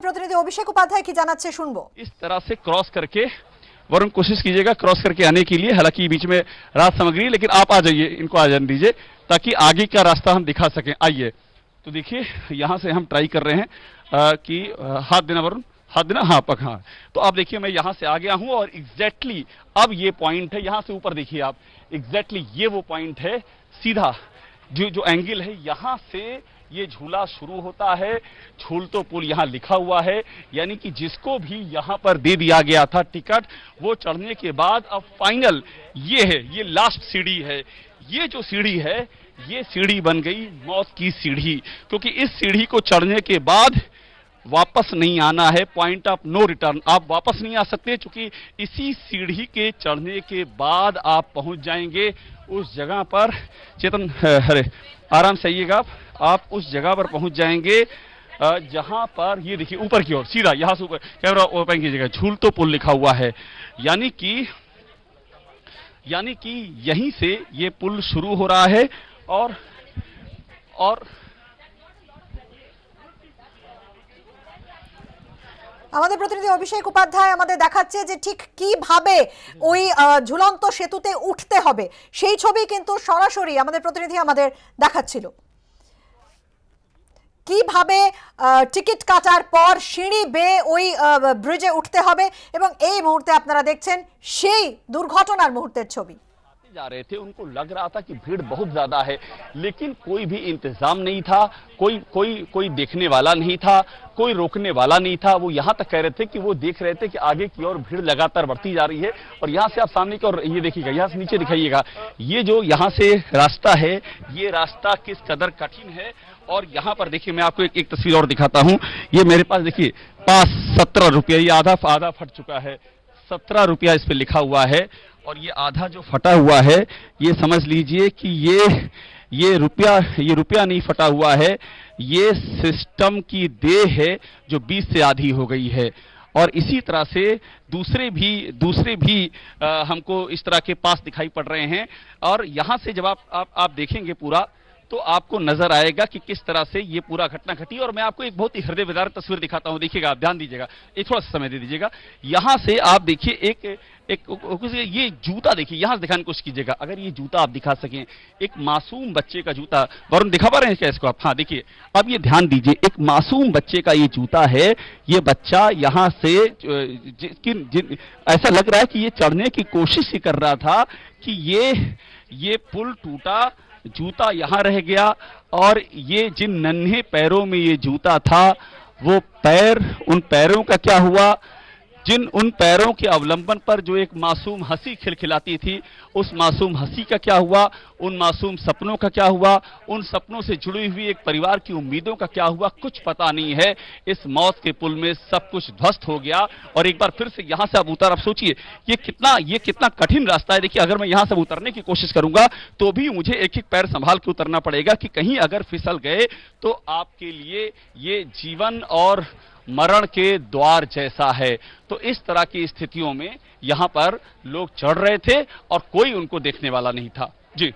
प्रतिनिधि अभिषेक उपाध्याय की जानाচ্ছে শুনবো। इस तरह से क्रॉस करके वरुण कोशिश कीजिएगा क्रॉस करके आने के लिए, हालांकि बीच में रात सामग्री, लेकिन आप आ जाइए, इनको आ जाने दीजिए ताकि आगे का रास्ता हम दिखा सकें। आइए, तो देखिए यहां से हम ट्राई कर रहे हैं कि हाथ देना वरुण, हाथ देना, हाँ पक, हाँ। तो आप देखिए मैं यहां से आ गया हूं और एग्जैक्टली अब ये पॉइंट है, यहां से ऊपर देखिए आप, एग्जैक्टली ये वो पॉइंट है, सीधा जो एंगल है, यहां से ये झूला शुरू होता है। झूलतो पुल यहां लिखा हुआ है, यानी कि जिसको भी यहां पर दे दिया गया था टिकट, वो चढ़ने के बाद अब फाइनल ये है, ये लास्ट सीढ़ी है। ये जो सीढ़ी है, ये सीढ़ी बन गई मौत की सीढ़ी, क्योंकि इस सीढ़ी को चढ़ने के बाद वापस नहीं आना है, पॉइंट ऑफ नो रिटर्न, आप वापस नहीं आ सकते, क्योंकि इसी सीढ़ी के चढ़ने के बाद आप पहुंच जाएंगे उस जगह पर। चेतन, अरे आराम से आइएगा, आप उस जगह पर पहुंच जाएंगे जहां पर ये देखिए ऊपर की ओर सीधा, यहां से ऊपर कैमरा ओपन कीजिएगा, झूलतो पुल लिखा हुआ है, यानी कि यहीं से ये पुल शुरू हो रहा है। और আমাদের প্রতিনিধি অভিষেক উপাধ্যায় আমাদের দেখাচ্ছে যে ঠিক কিভাবে ওই ঝুলন্ত সেতুতে উঠতে হবে, সেই ছবি কিন্তু সরাসরি আমাদের প্রতিনিধি আমাদের দেখাচ্ছিল। কিভাবে টিকিট কাটার পর সিঁড়ি বেয়ে ওই ব্রিজে উঠতে হবে, এবং এই মুহূর্তে আপনারা দেখছেন সেই দুর্ঘটনার মুহূর্তের ছবি। जा रहे थे, उनको लग रहा था कि भीड़ बहुत ज्यादा है, लेकिन कोई भी इंतजाम नहीं था, कोई देखने वाला नहीं था, कोई रोकने वाला नहीं था। वो यहां तक कह रहे थे कि वो देख रहे थे कि आगे की ओर भीड़ लगातार बढ़ती जा रही है। और यहां से आप सामने की ओर ये देखिएगा, यहां से नीचे दिखाइएगा, ये जो यहां से रास्ता है, ये रास्ता किस कदर कठिन है। और यहां पर देखिए, मैं आपको एक तस्वीर और दिखाता हूं, ये मेरे पास देखिए पास 17 रुपया, ये आधा फट चुका है, 17 रुपया इस पे लिखा हुआ है। और ये आधा जो फटा हुआ है, ये समझ लीजिए कि ये रुपया नहीं फटा हुआ है, ये सिस्टम की देह है जो 20 से आधी हो गई है। और इसी तरह से दूसरे भी हमको इस तरह के पास दिखाई पड़ रहे हैं। और यहां से जब आप देखेंगे पूरा, तो आपको नजर आएगा कि किस तरह से ये पूरा घटना घटी। और मैं आपको एक बहुत ही हृदय विदारक तस्वीर दिखाता हूं, देखिएगा, आप ध्यान दीजिएगा, एक थोड़ा सा समय दे दीजिएगा। यहां से आप देखिए एक ये जूता देखिए, यहां से दिखाने की कोशिश कीजिएगा, अगर ये जूता आप दिखा सकें, एक मासूम बच्चे का जूता, वरुण दिखा पा रहे हैं क्या इसको आप? हाँ देखिए, अब ये ध्यान दीजिए, एक मासूम बच्चे का ये जूता है। ये बच्चा यहां से ऐसा लग रहा है कि ये चढ़ने की कोशिश ही कर रहा था कि ये पुल टूटा, जूता यहां रह गया। और ये जिन नन्हे पैरों में ये जूता था, वो पैर, उन पैरों का क्या हुआ, उन पैरों के अवलंबन पर जो एक मासूम हंसी खिलखिलाती थी, उस मासूम हंसी का क्या हुआ, उन मासूम सपनों का क्या हुआ, उन सपनों से जुड़ी हुई एक परिवार की उम्मीदों का क्या हुआ, कुछ पता नहीं है। इस मौत के पुल में सब कुछ ध्वस्त हो गया। और एक बार फिर से यहां से आप सोचिए, ये कितना कठिन रास्ता है। देखिए, अगर मैं यहां से उतरने की कोशिश करूंगा तो भी मुझे एक पैर संभाल के उतरना पड़ेगा, कि कहीं अगर फिसल गए तो आपके लिए ये जीवन और मरण के द्वार जैसा है। तो इस तरह की स्थितियों में यहां पर लोग चढ़ रहे थे और कोई उनको देखने वाला नहीं था। जी।